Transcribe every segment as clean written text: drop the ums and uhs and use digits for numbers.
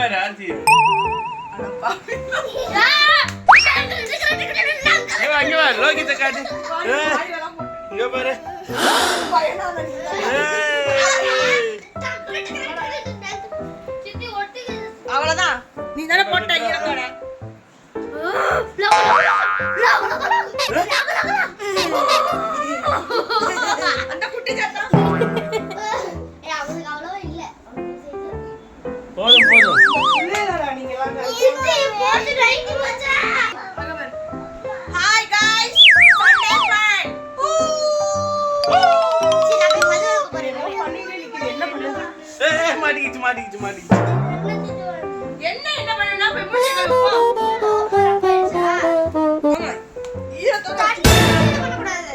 பாரு ஆர்த்தி. அங்க வா லோகித காட்டு. இங்க பாரு. அவ்வளவுதான். நீ தானே போட்ட ஈரத்தோட. அந்த குட்டி சத்தம். போதும் போதும். Hi guys, Sunday fun. மாட்டிக்கிச்சு. என்ன பண்ணனா போய் மூஞ்சி கழுவு. ஈரத்தோட பண்ண கூடாது.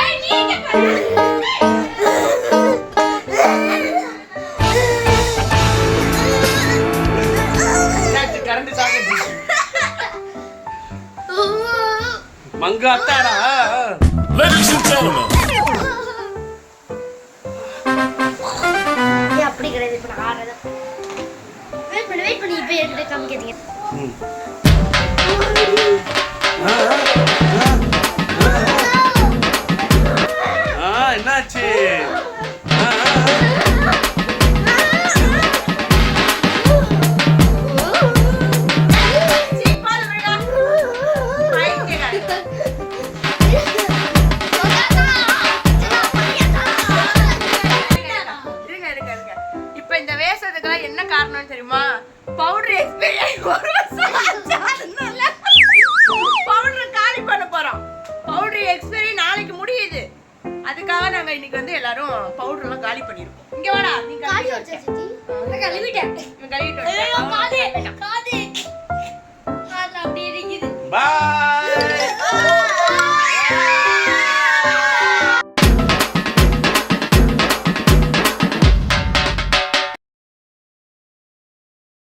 ஏய் நீங்க கரண்ட் சாக்கெட் மங்காத்தாடா. Ladies and gentlemen. அப்படி கிடையாது. இப்ப நான் ஆறத வெயிட் பண்ணி இப்ப என்கிட்ட காமிக்கிறீங்க. என்னாச்சு? என்ன காரணம் தெரியுமா? பவுடர் எக்ஸ்பைரி ஆகி ஒரு வருஷம் ஆச்சு. அதனால பவுடர் காலி பண்ண போறோம். பவுடர் எக்ஸ்பைரி நாளைக்கு முடியுது. அதுக்காக நாங்க இன்னைக்கு வந்து எல்லாரும் பவுடர் எல்லாம் காலி பண்ணிருக்கோம். இங்க வாடா, நீ காலி வச்ச. கழுவிட்டேன். கழுவிட்டு. காது